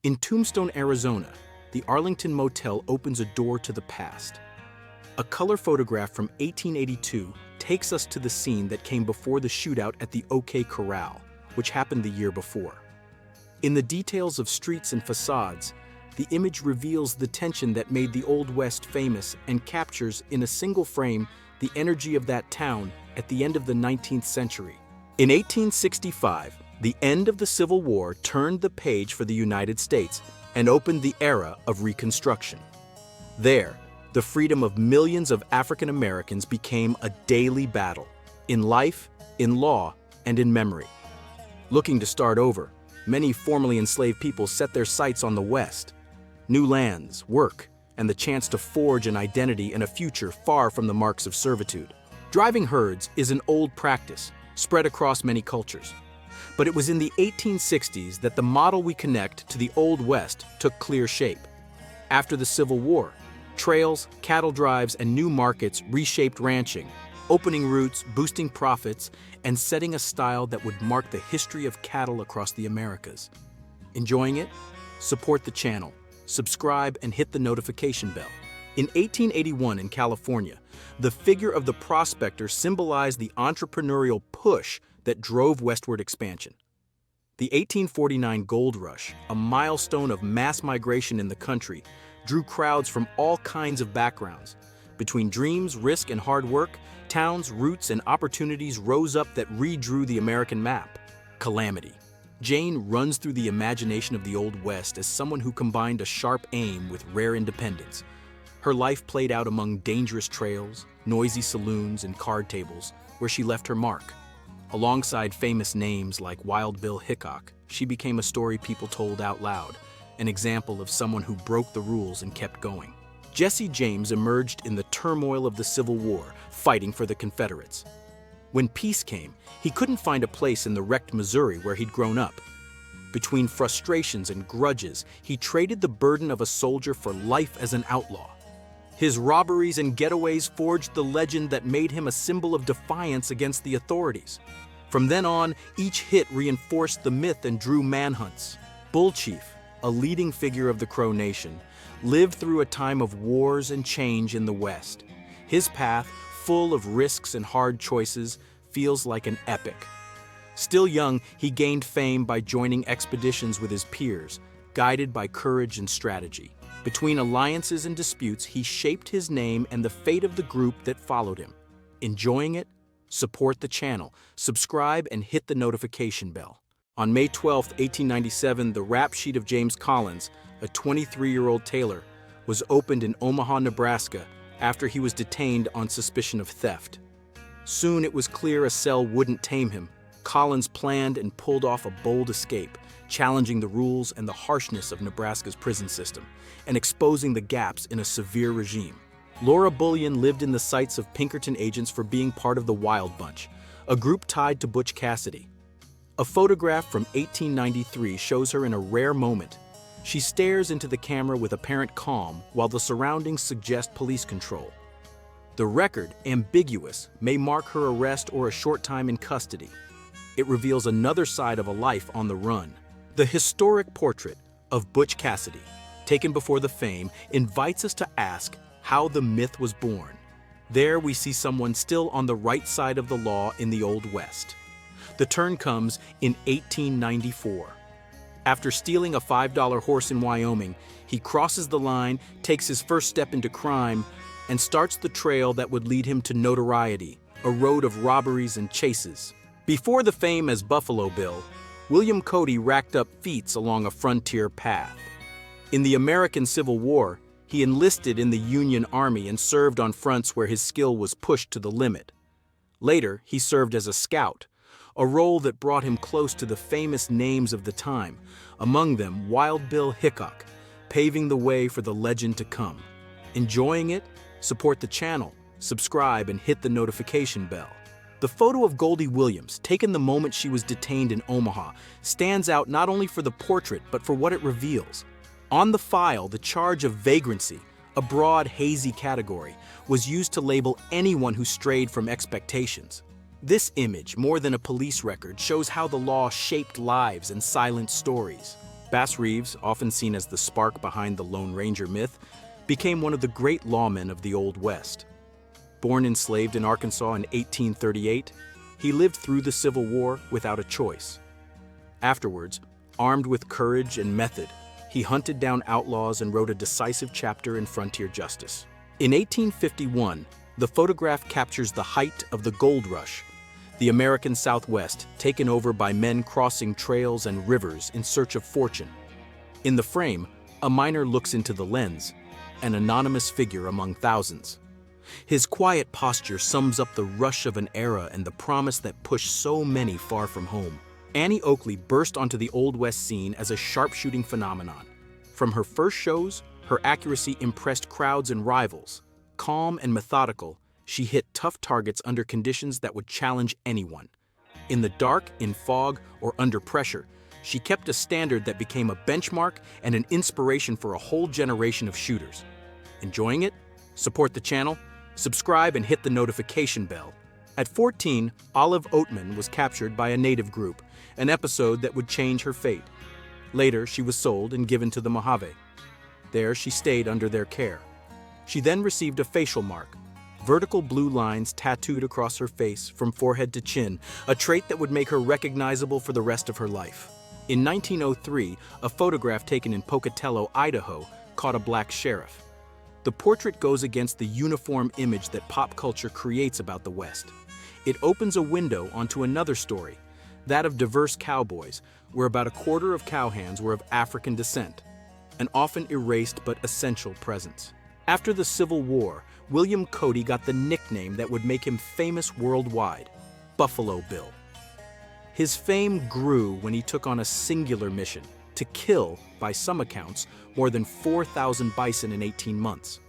In Tombstone, Arizona, the Arlington Motel opens a door to the past. A color photograph from 1882 takes us to the scene that came before the shootout at the OK Corral, which happened the year before. In the details of streets and facades, the image reveals the tension that made the Old West famous and captures, in a single frame, the energy of that town at the end of the 19th century. In 1865, the end of the Civil War turned the page for the United States and opened the era of Reconstruction. There, the freedom of millions of African Americans became a daily battle, in life, in law, and in memory. Looking to start over, many formerly enslaved people set their sights on the West. New lands, work, and the chance to forge an identity and a future far from the marks of servitude. Driving herds is an old practice, spread across many cultures. But it was in the 1860s that the model we connect to the Old West took clear shape. After the Civil War, trails, cattle drives, and new markets reshaped ranching, opening routes, boosting profits, and setting a style that would mark the history of cattle across the Americas. Enjoying it? Support the channel, subscribe, and hit the notification bell. In 1881 in California, the figure of the prospector symbolized the entrepreneurial push that drove westward expansion. The 1849 gold rush, a milestone of mass migration in the country, drew crowds from all kinds of backgrounds. Between dreams, risk, and hard work, towns, roots, and opportunities rose up that redrew the American map. Calamity. Jane runs through the imagination of the Old West as someone who combined a sharp aim with rare independence. Her life played out among dangerous trails, noisy saloons, and card tables, where she left her mark. Alongside famous names like Wild Bill Hickok, she became a story people told out loud, an example of someone who broke the rules and kept going. Jesse James emerged in the turmoil of the Civil War, fighting for the Confederates. When peace came, he couldn't find a place in the wrecked Missouri where he'd grown up. Between frustrations and grudges, he traded the burden of a soldier for life as an outlaw. His robberies and getaways forged the legend that made him a symbol of defiance against the authorities. From then on, each hit reinforced the myth and drew manhunts. Bull Chief, a leading figure of the Crow Nation, lived through a time of wars and change in the West. His path, full of risks and hard choices, feels like an epic. Still young, he gained fame by joining expeditions with his peers, guided by courage and strategy. Between alliances and disputes, he shaped his name and the fate of the group that followed him. Enjoying it? Support the channel, subscribe, and hit the notification bell. On May 12, 1897, the rap sheet of James Collins, a 23-year-old tailor, was opened in Omaha, Nebraska, after he was detained on suspicion of theft. Soon it was clear a cell wouldn't tame him. Collins planned and pulled off a bold escape, challenging the rules and the harshness of Nebraska's prison system, and exposing the gaps in a severe regime. Laura Bullion lived in the sights of Pinkerton agents for being part of the Wild Bunch, a group tied to Butch Cassidy. A photograph from 1893 shows her in a rare moment. She stares into the camera with apparent calm while the surroundings suggest police control. The record, ambiguous, may mark her arrest or a short time in custody. It reveals another side of a life on the run. The historic portrait of Butch Cassidy, taken before the fame, invites us to ask how the myth was born. There we see someone still on the right side of the law in the Old West. The turn comes in 1894. After stealing a $5 horse in Wyoming, he crosses the line, takes his first step into crime, and starts the trail that would lead him to notoriety, a road of robberies and chases. Before the fame as Buffalo Bill, William Cody racked up feats along a frontier path. In the American Civil War, he enlisted in the Union Army and served on fronts where his skill was pushed to the limit. Later, he served as a scout, a role that brought him close to the famous names of the time, among them Wild Bill Hickok, paving the way for the legend to come. Enjoying it? Support the channel, subscribe, and hit the notification bell. The photo of Goldie Williams, taken the moment she was detained in Omaha, stands out not only for the portrait but for what it reveals. On the file, the charge of vagrancy, a broad, hazy category, was used to label anyone who strayed from expectations. This image, more than a police record, shows how the law shaped lives and silenced stories. Bass Reeves, often seen as the spark behind the Lone Ranger myth, became one of the great lawmen of the Old West. Born enslaved in Arkansas in 1838, he lived through the Civil War without a choice. Afterwards, armed with courage and method, he hunted down outlaws and wrote a decisive chapter in frontier justice. In 1851, the photograph captures the height of the gold rush, the American Southwest taken over by men crossing trails and rivers in search of fortune. In the frame, a miner looks into the lens, an anonymous figure among thousands. His quiet posture sums up the rush of an era and the promise that pushed so many far from home. Annie Oakley burst onto the Old West scene as a sharpshooting phenomenon. From her first shows, her accuracy impressed crowds and rivals. Calm and methodical, she hit tough targets under conditions that would challenge anyone. In the dark, in fog, or under pressure, she kept a standard that became a benchmark and an inspiration for a whole generation of shooters. Enjoying it? Support the channel, subscribe, and hit the notification bell. At 14, Olive Oatman was captured by a native group, an episode that would change her fate. Later, she was sold and given to the Mojave. There, she stayed under their care. She then received a facial mark, vertical blue lines tattooed across her face from forehead to chin, a trait that would make her recognizable for the rest of her life. In 1903, a photograph taken in Pocatello, Idaho, caught a black sheriff. The portrait goes against the uniform image that pop culture creates about the West. It opens a window onto another story, that of diverse cowboys, where about a quarter of cowhands were of African descent, an often erased but essential presence. After the Civil War, William Cody got the nickname that would make him famous worldwide, Buffalo Bill. His fame grew when he took on a singular mission, to kill, by some accounts, more than 4,000 bison in 18 months.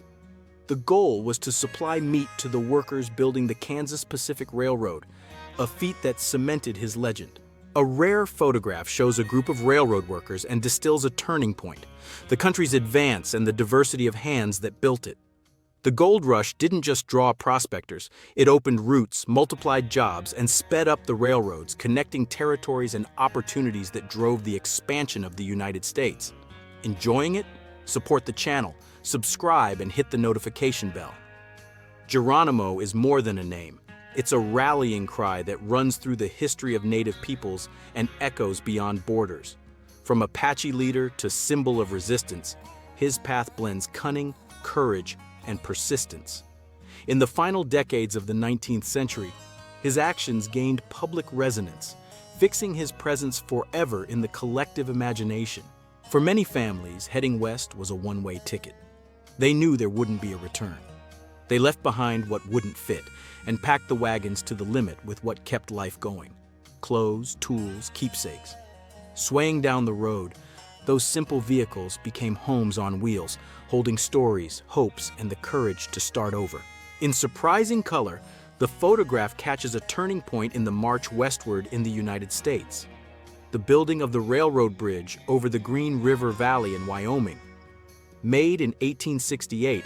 The goal was to supply meat to the workers building the Kansas Pacific Railroad, a feat that cemented his legend. A rare photograph shows a group of railroad workers and distills a turning point, the country's advance and the diversity of hands that built it. The gold rush didn't just draw prospectors, it opened routes, multiplied jobs, and sped up the railroads, connecting territories and opportunities that drove the expansion of the United States. Enjoying it? Support the channel, subscribe, and hit the notification bell. Geronimo is more than a name. It's a rallying cry that runs through the history of Native peoples and echoes beyond borders. From Apache leader to symbol of resistance, his path blends cunning, courage, and persistence. In the final decades of the 19th century, his actions gained public resonance, fixing his presence forever in the collective imagination. For many families, heading west was a one-way ticket. They knew there wouldn't be a return. They left behind what wouldn't fit and packed the wagons to the limit with what kept life going: clothes, tools, keepsakes. Swaying down the road, those simple vehicles became homes on wheels, holding stories, hopes, and the courage to start over. In surprising color, the photograph catches a turning point in the march westward in the United States: the building of the railroad bridge over the Green River Valley in Wyoming. Made in 1868,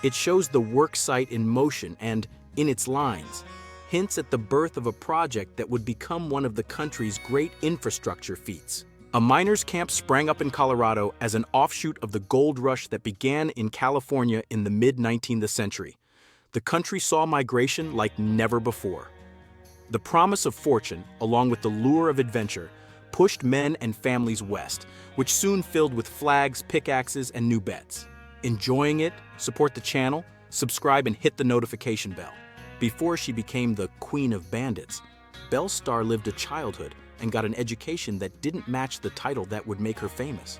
it shows the work site in motion and, in its lines, hints at the birth of a project that would become one of the country's great infrastructure feats. A miners' camp sprang up in Colorado as an offshoot of the gold rush that began in California in the mid-19th century. The country saw migration like never before. The promise of fortune, along with the lure of adventure, pushed men and families west, which soon filled with flags, pickaxes, and new bets. Enjoying it? Support the channel, subscribe, and hit the notification bell. Before she became the Queen of Bandits, Belle Starr lived a childhood and got an education that didn't match the title that would make her famous.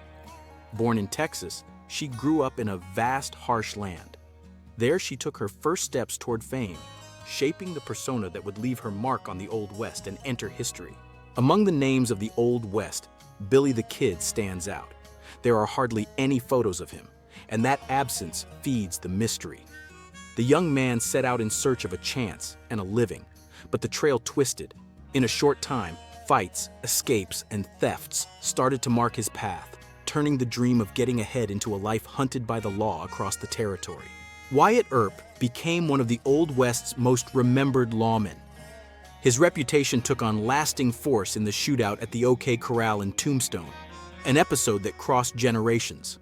Born in Texas, she grew up in a vast, harsh land. There she took her first steps toward fame, shaping the persona that would leave her mark on the Old West and enter history. Among the names of the Old West, Billy the Kid stands out. There are hardly any photos of him, and that absence feeds the mystery. The young man set out in search of a chance and a living, but the trail twisted. In a short time, fights, escapes, and thefts started to mark his path, turning the dream of getting ahead into a life hunted by the law across the territory. Wyatt Earp became one of the Old West's most remembered lawmen. His reputation took on lasting force in the shootout at the OK Corral in Tombstone. an episode that crossed generations.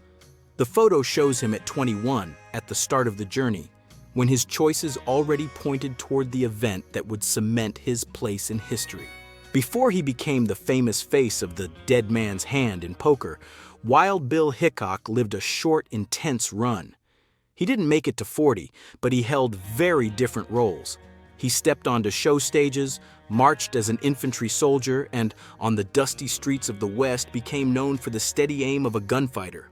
The photo shows him at 21, at the start of the journey, when his choices already pointed toward the event that would cement his place in history. Before he became the famous face of the dead man's hand in poker, Wild Bill Hickok lived a short, intense run. He didn't make it to 40, but he held very different roles. He stepped onto show stages, marched as an infantry soldier, and on the dusty streets of the West became known for the steady aim of a gunfighter.